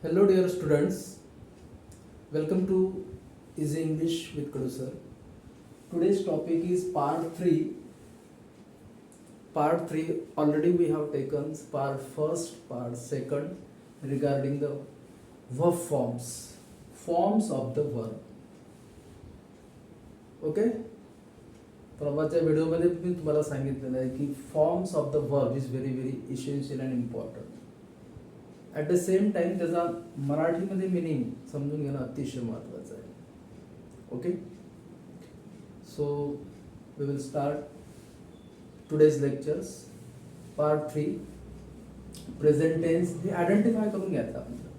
Hello dear students, welcome to Easy English with Kadu sir. Today's topic is part 3. Part 3 already we have taken part first, part second regarding the verb forms of the verb. Okay? परवाच्या व्हिडिओमध्ये मी तुम्हाला सांगितलेलं आहे की forms of the verb is very essential and important. At the same time त्याचा मराठीमध्ये meaning समजून घेणं अतिशय महत्त्वाचं आहे. Okay, so we will start today's lectures part 3. Present tense हे आयडेंटिफाय करून घ्यायचं आपल्याला.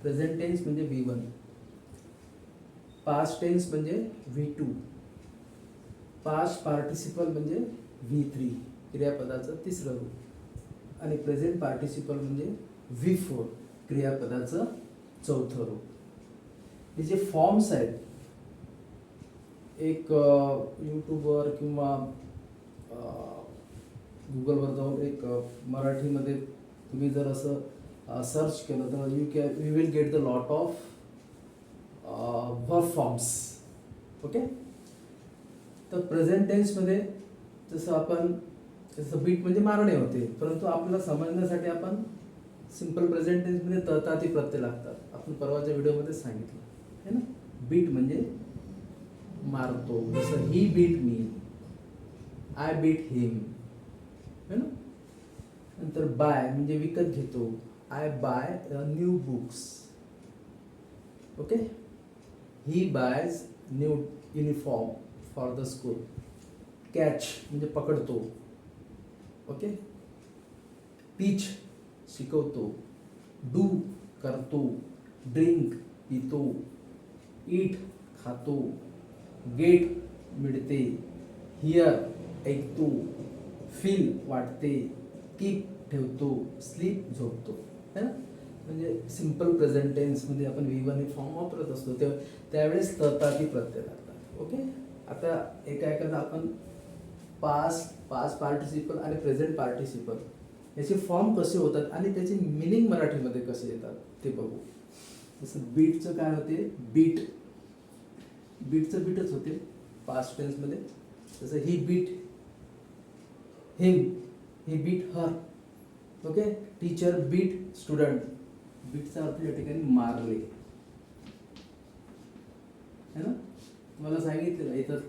प्रेझेंट टेन्स म्हणजे V1, पास्ट टेन्स म्हणजे V2, पास्ट पार्टिसिपल म्हणजे V3 क्रियापदाचं तिसरं रूप, आणि प्रेझेंट पार्टिसिपल म्हणजे V4 क्रियापदाचं चौथं रूप. हे जे फॉर्म्स आहेत, एक यूट्यूबवर किंवा गुगलवर जाऊन एक मराठीमध्ये तुम्ही जर असं सर्च केलं तर you will get the lot of verb forms. Okay, तर प्रेझेंट टेन्समध्ये जसं बीट म्हणजे मारणे होते, परंतु आपल्याला समजण्यासाठी आपण सिंपल प्रेझेंट टेन्समध्ये तळताती प्रत्यय लागतात. आपण परवाच्या व्हिडिओमध्ये सांगितलं आहे ना. बीट म्हणजे मारतो, जसं he beat me, I beat him, है ना. नंतर बाय म्हणजे विकत घेतो, I buy new books. Okay, he buys new uniform for the school. Catch म्हणजे पकडतो. ओके, टीच शिकवतो, डू करतो, ड्रिंक पितो, ईट खातो, गेट मिळते, हिअर ऐकतो, फील वाटते, कीप ठेवतो, स्लीप झोपतो. है ना. म्हणजे सिंपल प्रेझेंट टेन्समध्ये आपण V1 फॉर्म वापरत असतो त्यावेळेस तळताती प्रत्यय लागतात. ओके, आता एखादा आपण पास्ट पार्टिसिपल आणि प्रेझेंट पार्टिसिपल याचे फॉर्म कसे होतात आणि त्याचे मिनिंग मराठीमध्ये कसे येतात ते बघू. जसं बीटचं काय होते, बीटचं बीटच होते पास्ट टेन्समध्ये. जसं he beat him, he beat her. Okay, teacher beat student. बीटचा अर्थ या ठिकाणी मारले, है ना. मला सांगितलेलं इथं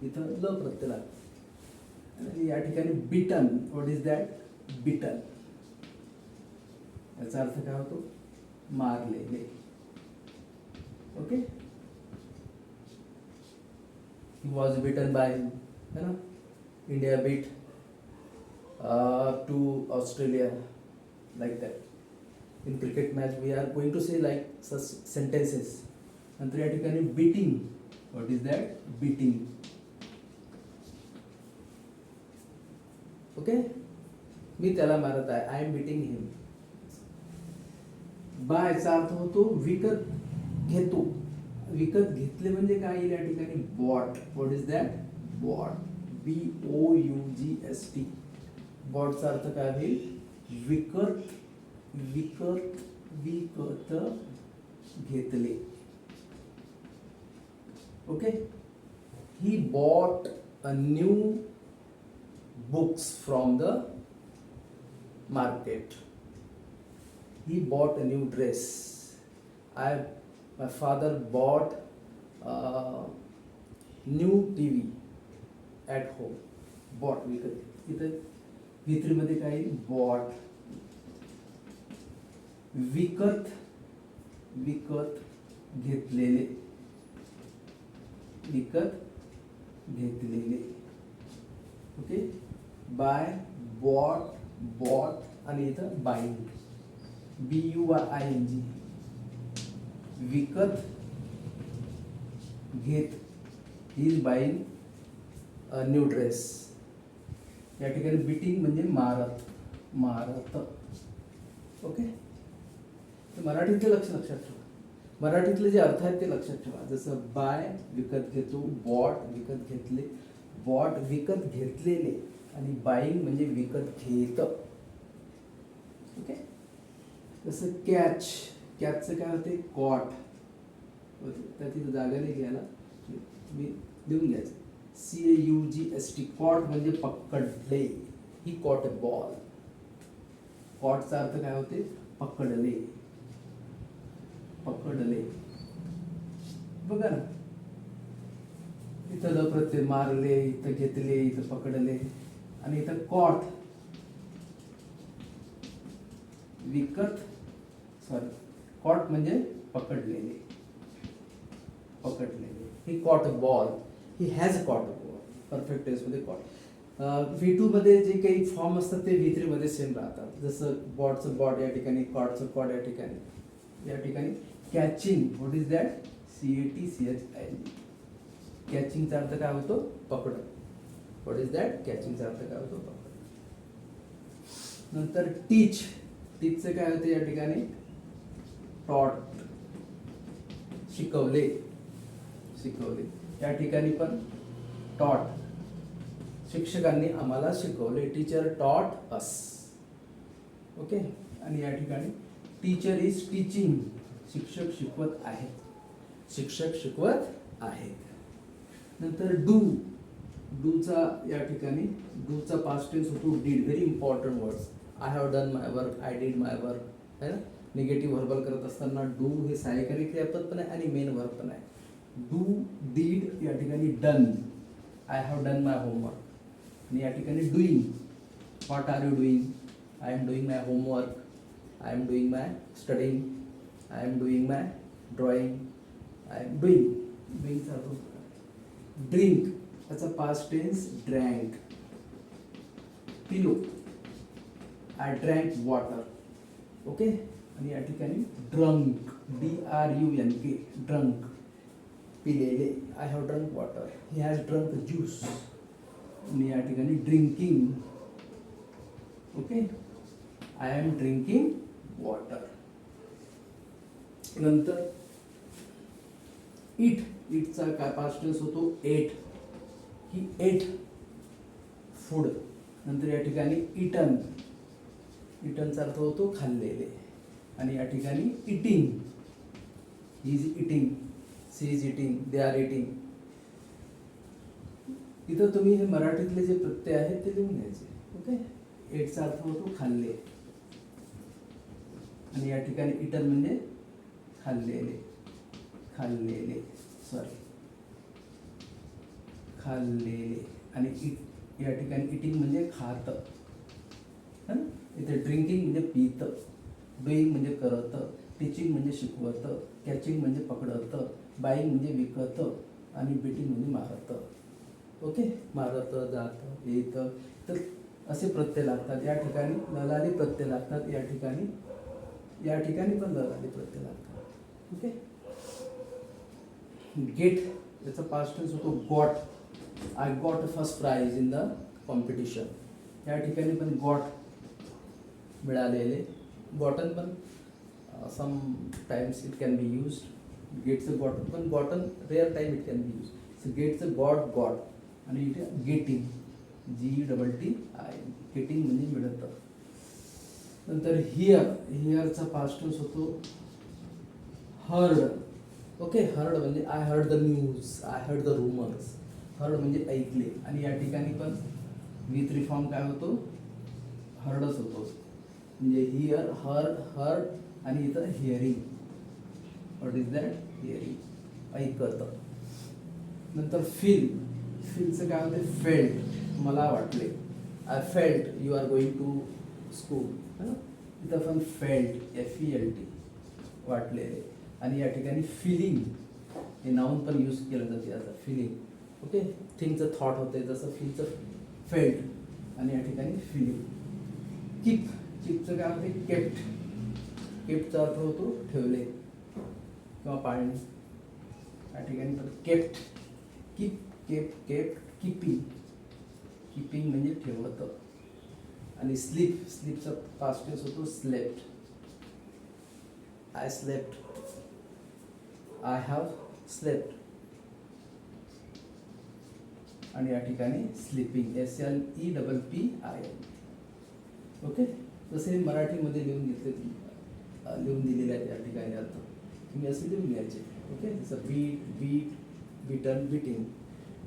इथं ल प्रत्यय लागतो, आणि या ठिकाणी beaten. What is that? Beaten. याचा अर्थ काय होतो? मारलेले. Okay, he was beaten by, है ना. India beat to Australia, like that. In cricket match we are going to say like such sentences. नंतर या ठिकाणी beating. What is that? Beating. Okay, मी त्याला मारत आहे, आय एम बीटिंग हिम. बायचा अर्थ होतो विकत घेतो. विकत घेतले म्हणजे काय येईल या ठिकाणी? Bought. What is that? Bought. BOUGST. बॉटचा अर्थ काय होईल? विकत घेतले. Okay, he bought a new books from the market. He bought a new dress. My father bought a new TV at home. Bought विकत. इथं V3 मध्ये काय? bought. विकत घेतलेले. ओके, बाय, बॉट आणि इथं बाईंग, BUYING. विकत घेत, he is buying a new dress. या ठिकाणी बीटिंग म्हणजे मारत. ओके, तर मराठीतले लक्षात ठेवा. मराठीतले जे अर्थ आहेत ते लक्षात ठेवा. जसं बाय विकत घेतो, बॉट विकत घेतले, बॉट विकत घेतलेले, आणि बाईंग म्हणजे विकत घेत. ओके, जसं कॅच कॅटचं काय होते कॉट होते, त्या तिथं जागा नाही घ्यायला मी लिहून घ्यायचं CAUGST कॉट म्हणजे पकडले, ही कॉट बॉल. कॉटचा अर्थ काय होते पकडले, पकडले. बघा ना इथं ल प्रत्यय मारले, इथं घेतले, इथं पकडले आणि इथं कॉट विकत सॉरी कॉट म्हणजे पकडलेले, पकडलेले. He caught ball, he has caught ball. Perfect tense मध्ये कॉट. V2 मध्ये जे काही फॉर्म असतात ते V3 मध्ये सेम राहतात. जसं बॉडचं बॉड या ठिकाणी, कॉडचं कॉड या ठिकाणी. या ठिकाणी catching, what is that CATCHING. कॅचिंगचा अर्थ काय होतो पकड. व्हॉट इज दॅट कॅचिंगचा अर्थ काय होतो पकड. नंतर टीच, टीचचं काय होतं या ठिकाणी टॉट, शिकवले, शिकवले. या ठिकाणी पण टॉट, शिक्षकांनी आम्हाला शिकवले, टीचर टॉट अस. ओके. आणि या ठिकाणी टीचर इज टीचिंग, शिक्षक शिकवत आहेत, शिक्षक शिकवत आहेत. नंतर डू, डूचा या ठिकाणी डूचा पास्ट टेन्स होतो did. Very important words. I have done my work, I did my work, है ना. निगेटिव्ह व्हर्बल करत असताना डू हे सहाय्यकारी क्रियापद पण आहे आणि मेन वर्ब पण आहे. डू, डीड, या ठिकाणी done, I have done my homework. आणि या ठिकाणी doing, what are you doing, I am doing my homework, I am doing my studying, I am doing my drawing, I am doing. डुईंगचा अर्थ drink, त्याचा past tense drank. पिलो, I drank water. Okay. आणि या ठिकाणी drunk, DRUNK, drunk, पिलेले, I have drunk water, he has drunk juice. आणि या ठिकाणी drinking, okay, I am drinking water. नंतर इट, इटचा काय पास्ट टेन्स होतो एट, ही एट फूड. नंतर या ठिकाणी इटन, इटनचा अर्थ होतो खाल्लेले. आणि या ठिकाणी eating, he is eating, she is eating, they are eating. इथं तुम्ही हे मराठीतले जे प्रत्यय आहेत ते लिहून घ्यायचे. ओके. एटचा अर्थ होतो खाल्ले. आणि या ठिकाणी इटन म्हणजे खाल्लेले, खाल्लेले, सॉरी खाल्लेले. आणि इट या ठिकाणी इटिंग म्हणजे खात. इथे ड्रिंकिंग म्हणजे पित, डुईंग म्हणजे करत, टीचिंग म्हणजे शिकवत, कॅचिंग म्हणजे पकडत, बाईंग म्हणजे विकत आणि बीटिंग म्हणजे मारत. ओके. मारत, जात, येत, तर असे प्रत्यय लागतात. या ठिकाणी ललाली प्रत्यय लागतात, या ठिकाणी पण ललाली प्रत्यय लागतात. ओके. गेट, याचा पास्ट टेन्स होतो got, I got first prize in the competition. या ठिकाणी पण गॉट मिळालेले. गॉटन पण sometimes it can be used. गेटचं गॉटन पण gotten rare time it can be use. So गेटचं गॉट. आणि इथे गेटिंग, GETTING, गेटिंग म्हणजे मिळतं. नंतर हिअर, हिअरचा पास्ट टेन्स होतो हर्ड. ओके. हर्ड म्हणजे I heard the news, I heard the rumours. Heard म्हणजे ऐकले. आणि या ठिकाणी पण V3 फॉर्म काय होतो हर्डच होतो. म्हणजे हिअर, हर्ड आणि इथं hearing. What is that hearing, ऐकत. नंतर फील, फीलचं काय होते फेल्ट, मला वाटले, I felt you are going to school. इथं पण फेल्ट, FELT, वाटलेले. आणि या ठिकाणी फिलिंग, हे नाऊन पण यूज केलं जाते आता फिलिंग. ओके. थिंगचं थॉट होते जसं फीलचं फेल्ट. आणि या ठिकाणी फिलिंग. कीप, कीपचं काय होते केप्ट, केप्टचा अर्थ होतो ठेवले किंवा पाळणे. या ठिकाणी पण kept, keep, kept, keeping, keeping म्हणजे ठेवत. आणि स्लीप, स्लीपचा पास्ट टेन्स होतो slept, I slept, I have slept. आणि या ठिकाणी स्लीपिंग, SLEPPING. ओके. तसे मराठीमध्ये लिहून घेतले तुम्ही. लिहून दिलेले आहे या ठिकाणी अर्थ तुम्ही असे लिहून घ्यायचे. ओके, जसं beat, beat, beaten, beating.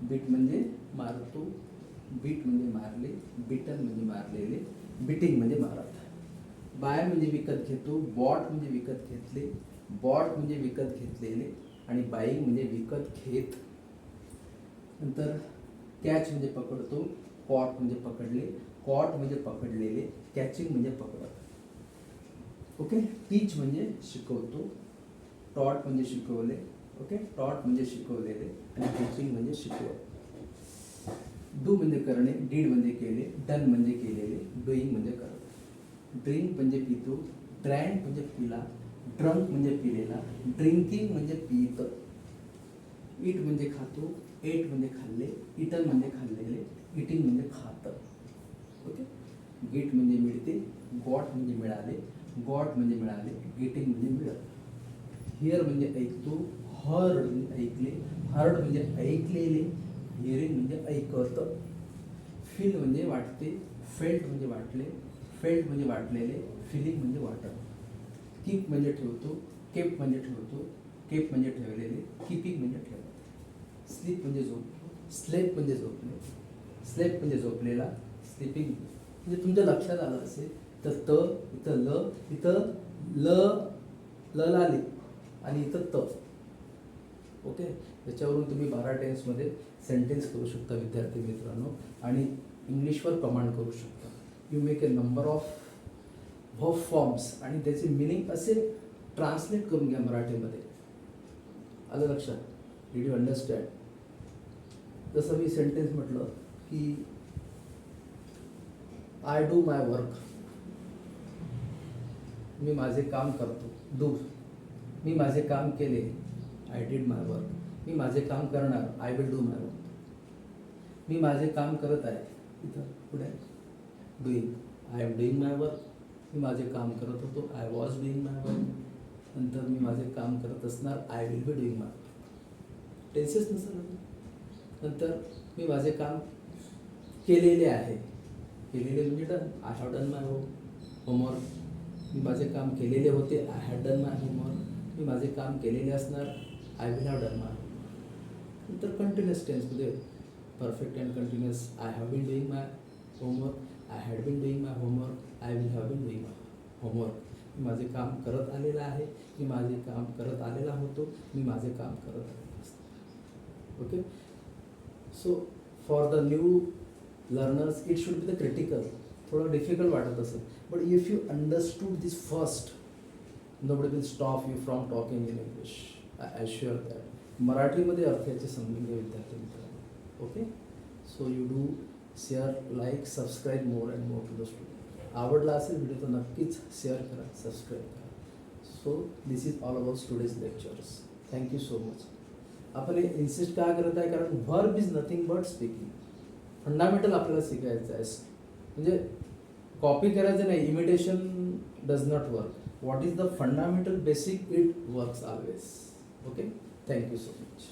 Beat म्हणजे मारतो, बीट म्हणजे मारले, बीटन म्हणजे मारलेले, बीटिंग म्हणजे मारत. बाय म्हणजे विकत घेतो, बॉट म्हणजे विकत घेतले, बॉट म्हणजे विकत घेतलेले आणि बाईंग म्हणजे विकत घेत. नंतर कॅच म्हणजे पकडतो, कॉट म्हणजे पकडले, कॉट म्हणजे पकडलेले, कॅचिंग म्हणजे पकडत. ओके, टीच म्हणजे शिकवतो, टॉट म्हणजे शिकवले. ओके, टॉट म्हणजे शिकवलेले आणि टीचिंग म्हणजे शिकवत. डू म्हणजे करणे, डीड म्हणजे केले, डन म्हणजे केलेले, डुईंग म्हणजे करत. ड्रिंक म्हणजे पितो, ड्रँक म्हणजे पिला, ड्रंक म्हणजे पिलेला, ड्रिंकिंग म्हणजे पित. ईट म्हणजे खातो, एट म्हणजे खाल्ले, इटन म्हणजे खाल्लेले, इटिंग म्हणजे खात. ओके, गेट म्हणजे मिळते, गॉट म्हणजे मिळाले, गॉट म्हणजे मिळाले, गेटिंग म्हणजे मिळत. हिअर म्हणजे ऐकतो, हर्ड म्हणजे ऐकले, हर्ड म्हणजे ऐकलेले, हिअरिंग म्हणजे ऐकत. फील म्हणजे वाटते, फेल्ट म्हणजे वाटले, फेल्ट म्हणजे वाटलेले, फिलिंग म्हणजे वाटत. कीप म्हणजे ठेवतो, केप म्हणजे ठेवतो, केप म्हणजे ठेवलेले, कीपिंग म्हणजे ठेवत. स्लीप म्हणजे झोपतो, स्लेप म्हणजे झोपले, स्लेप म्हणजे झोपलेला, स्लीपिंग. म्हणजे तुमच्या लक्षात आलं असेल तर त इथं ल, इथं ल लाले आणि इथं त. ओके, त्याच्यावरून तुम्ही 12 टेन्समध्ये सेंटेन्स करू शकता विद्यार्थी मित्रांनो आणि इंग्लिशवर कमांड करू शकता. You make a number of verb forms आणि त्याचे मिनिंग असे ट्रान्सलेट करून घ्या मराठीमध्ये. आलं लक्षात? Did you understand? जसं मी सेंटेन्स म्हटलं की आय डू माय वर्क, मी माझे काम करतो. डू, मी माझे काम केले, आय डिड माय वर्क. मी माझे काम करणार, I will do my work. मी माझे काम करत आहे, इथं पुढे doing, I am doing my work. मी माझे काम करत होतो, I was doing my work. नंतर मी माझे काम करत असणार, I will be doing my work. Tenses नसेल. नंतर मी माझे काम केलेले आहे, केलेले म्हणजे done, I have done my homework. मी माझे काम केलेले होते, I had done my homework. मी माझे काम केलेले असणार, I will have done my. नंतर कंटिन्युअस टेन्समध्ये perfect and continuous, I have been doing my homework, I had been doing my homework, I will have been doing my homework. मी माझे काम करत आलेलं आहे, मी माझे काम करत आलेला होतो, मी माझे काम करत आलेलं असतं. Okay, so for the new learners it should be the critical. थोडं डिफिकल्ट वाटत असेल, but if you understood this first, nobody will stop you from talking in English. I assure that. मराठीमध्ये अर्थ याचे समजून घ्या विद्यार्थी मित्रांनो. Okay, so you do share, like, subscribe more and more to the student. आवडला असेल व्हिडिओ तर नक्कीच शेअर करा, सबस्क्राईब करा. So this is all about today's lectures. Thank you so much. आपण हे इन्सिस्ट का करत आहे, कारण verb is nothing but speaking. Fundamental आपल्याला शिकायचं आहे, म्हणजे कॉपी करायचं नाही. Imitation does not work. What is the fundamental basic, it works always. Okay, thank you so much.